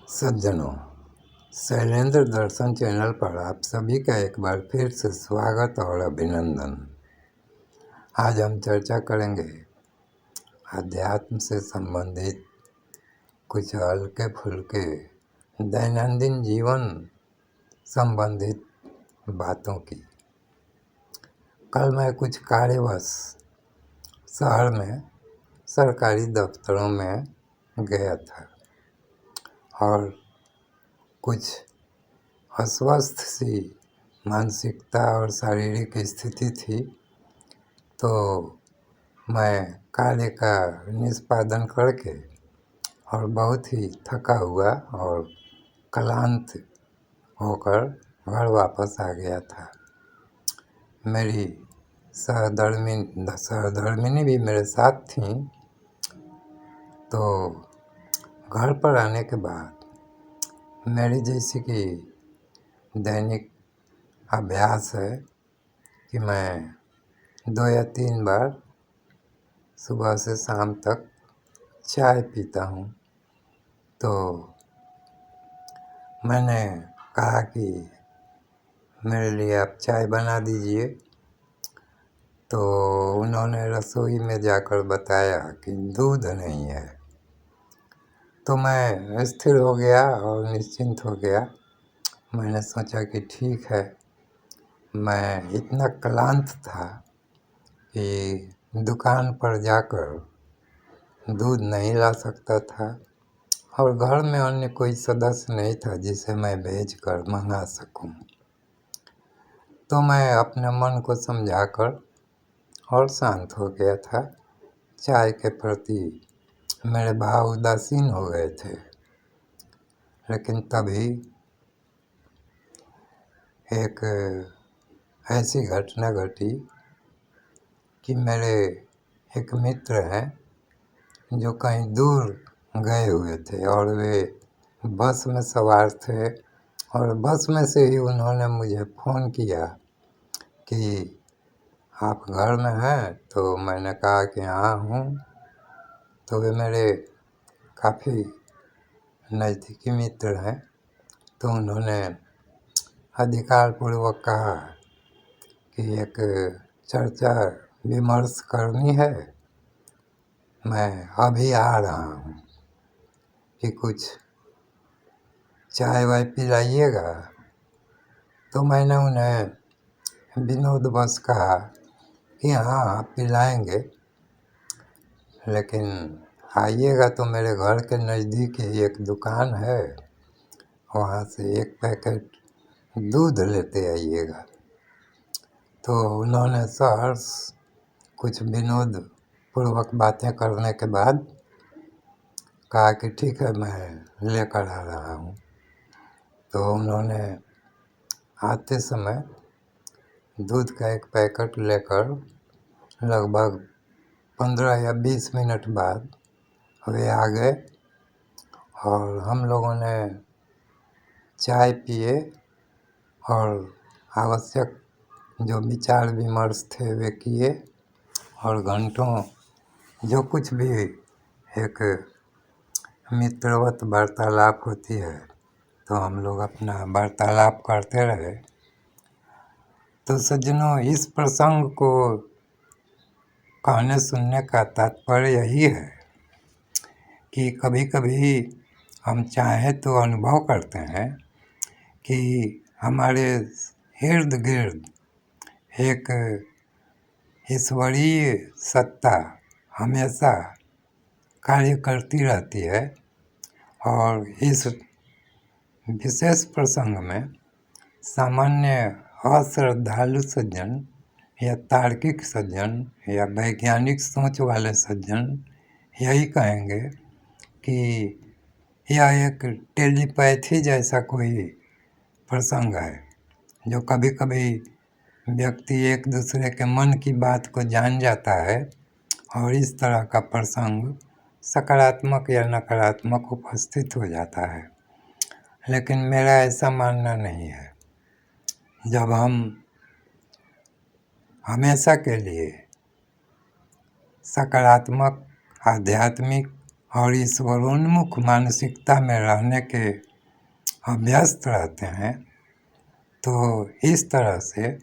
सज्जनों, शैलेंद्र दर्शन चैनल पर आप सभी का एक बार फिर से स्वागत और अभिनंदन। आज हम चर्चा करेंगे अध्यात्म से संबंधित कुछ हल्के फुल्के दैनंदिन जीवन संबंधित बातों की। कल मैं कुछ कार्यवश शहर में सरकारी दफ्तरों में गया था और कुछ अस्वस्थ सी मानसिकता और शारीरिक स्थिति थी, तो मैं कार्य का निष्पादन करके और बहुत ही थका हुआ और क्लांत होकर घर वापस आ गया था। मेरी सहधर्मिनी भी मेरे साथ थीं। तो घर पर आने के बाद मेरी जैसे कि दैनिक अभ्यास है कि मैं 2 या 3 बार सुबह से शाम तक चाय पीता हूँ। तो मैंने कहा कि मेरे लिए आप चाय बना दीजिए। तो उन्होंने रसोई में जाकर बताया कि दूध नहीं है। तो मैं स्थिर हो गया और निश्चिंत हो गया। मैंने सोचा कि ठीक है, मैं इतना क्लांत था कि दुकान पर जाकर दूध नहीं ला सकता था और घर में अन्य कोई सदस्य नहीं था जिसे मैं भेजकर मंगा सकूं। तो मैं अपने मन को समझाकर और शांत हो गया था। चाय के प्रति मेरे भाव उदासीन हो गए थे। लेकिन तभी एक ऐसी घटना घटी कि मेरे एक मित्र हैं जो कहीं दूर गए हुए थे और वे बस में सवार थे और बस में से ही उन्होंने मुझे फ़ोन किया कि आप घर में हैं। तो मैंने कहा कि हाँ हूँ। तो वे मेरे काफ़ी नज़दीकी मित्र हैं। तो उन्होंने अधिकारपूर्वक कहा कि एक चर्चा विमर्श करनी है, मैं अभी आ रहा हूँ, कि कुछ चाय वाय पिलाइएगा। तो मैंने उन्हें विनोदवश कहा कि हाँ पिलाएंगे, लेकिन आइएगा तो मेरे घर के नज़दीक ही एक दुकान है, वहाँ से 1 पैकेट दूध लेते आइएगा। तो उन्होंने सहर्ष कुछ विनोद पूर्वक बातें करने के बाद कहा कि ठीक है, मैं लेकर आ रहा हूँ। तो उन्होंने आते समय दूध का 1 पैकेट लेकर लगभग 15 या 20 मिनट बाद वे आ गए और हम लोगों ने चाय पिए और आवश्यक जो विचार विमर्श थे वे किए और घंटों जो कुछ भी एक मित्रवत वार्तालाप होती है, तो हम लोग अपना वार्तालाप करते रहे। तो सज्जनों, इस प्रसंग को कहने सुनने का तात्पर्य यही है कि कभी-कभी हम चाहें तो अनुभव करते हैं कि हमारे इर्द-गिर्द एक ईश्वरीय सत्ता हमेशा कार्य करती रहती है। और इस विशेष प्रसंग में सामान्य अश्रद्धालु सज्जन या तार्किक सज्जन या वैज्ञानिक सोच वाले सज्जन यही कहेंगे कि यह एक टेलीपैथी जैसा कोई प्रसंग है, जो कभी-कभी व्यक्ति एक दूसरे के मन की बात को जान जाता है और इस तरह का प्रसंग सकारात्मक या नकारात्मक उपस्थित हो जाता है। लेकिन मेरा ऐसा मानना नहीं है। जब हम हमेशा के लिए सकारात्मक, आध्यात्मिक और ईश्वरोन्मुख मानसिकता में रहने के अभ्यस्त रहते हैं, तो इस तरह से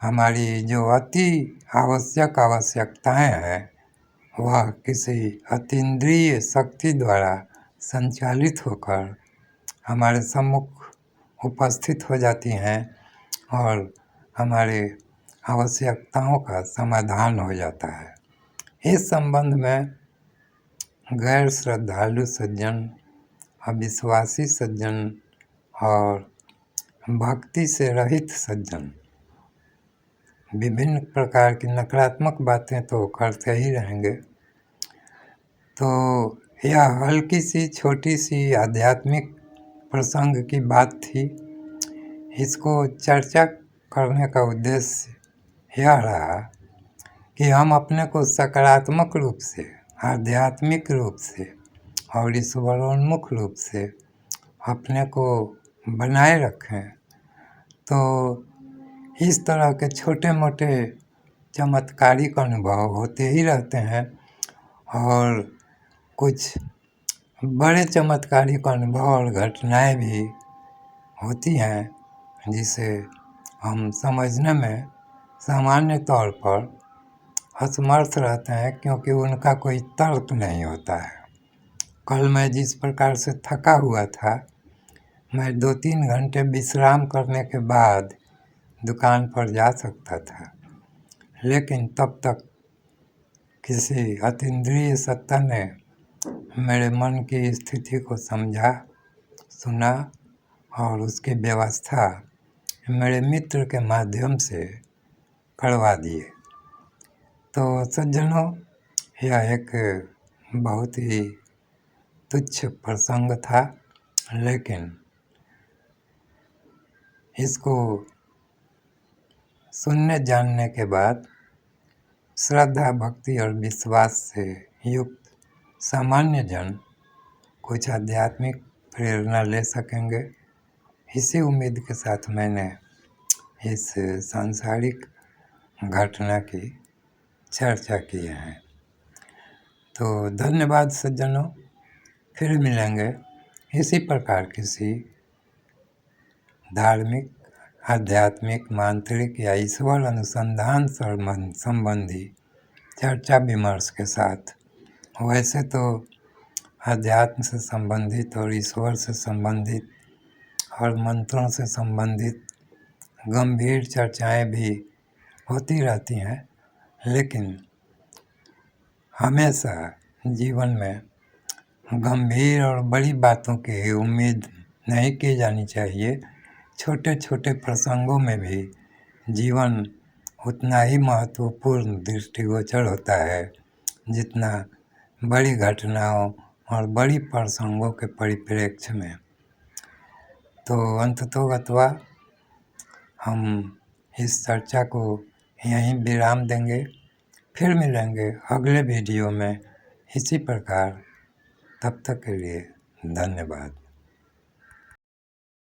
हमारी जो अति आवश्यकताएं हैं वह किसी अतीन्द्रिय शक्ति द्वारा संचालित होकर हमारे सम्मुख उपस्थित हो जाती हैं और हमारे आवश्यकताओं का समाधान हो जाता है। इस संबंध में गैर श्रद्धालु सज्जन, अविश्वासी सज्जन और भक्ति से रहित सज्जन विभिन्न प्रकार की नकारात्मक बातें तो करते ही रहेंगे। तो यह हल्की सी छोटी सी आध्यात्मिक प्रसंग की बात थी। इसको चर्चा करने का उद्देश्य यह रहा कि हम अपने को सकारात्मक रूप से, आध्यात्मिक रूप से और ईश्वरोन्मुख रूप से अपने को बनाए रखें। तो इस तरह के छोटे मोटे चमत्कारिक अनुभव होते ही रहते हैं और कुछ बड़े चमत्कारिक अनुभव और घटनाएं भी होती हैं जिसे हम समझने में सामान्य तौर पर असमर्थ रहते हैं, क्योंकि उनका कोई तर्क नहीं होता है। कल मैं जिस प्रकार से थका हुआ था, मैं 2-3 घंटे विश्राम करने के बाद दुकान पर जा सकता था, लेकिन तब तक किसी अतीन्द्रिय सत्ता ने मेरे मन की स्थिति को समझा, सुना और उसकी व्यवस्था मेरे मित्र के माध्यम से करवा दिए। तो सज्जनों, यह एक बहुत ही तुच्छ प्रसंग था, लेकिन इसको सुनने जानने के बाद श्रद्धा, भक्ति और विश्वास से युक्त सामान्य जन कुछ आध्यात्मिक प्रेरणा ले सकेंगे। इसी उम्मीद के साथ मैंने इस सांसारिक घटना की चर्चा की है। तो धन्यवाद सज्जनों, फिर मिलेंगे इसी प्रकार किसी धार्मिक, आध्यात्मिक, मांत्रिक या ईश्वर अनुसंधान संबंधी चर्चा विमर्श के साथ। वैसे तो अध्यात्म से संबंधित और ईश्वर से संबंधित और मंत्रों से संबंधित गंभीर चर्चाएं भी होती रहती हैं, लेकिन हमेशा जीवन में गंभीर और बड़ी बातों की उम्मीद नहीं की जानी चाहिए। छोटे छोटे प्रसंगों में भी जीवन उतना ही महत्वपूर्ण दृष्टिगोचर होता है जितना बड़ी घटनाओं और बड़ी प्रसंगों के परिप्रेक्ष्य में। तो अंततोगत्वा हम इस चर्चा को यहीं विराम देंगे। फिर मिलेंगे अगले वीडियो में इसी प्रकार। तब तक के लिए धन्यवाद।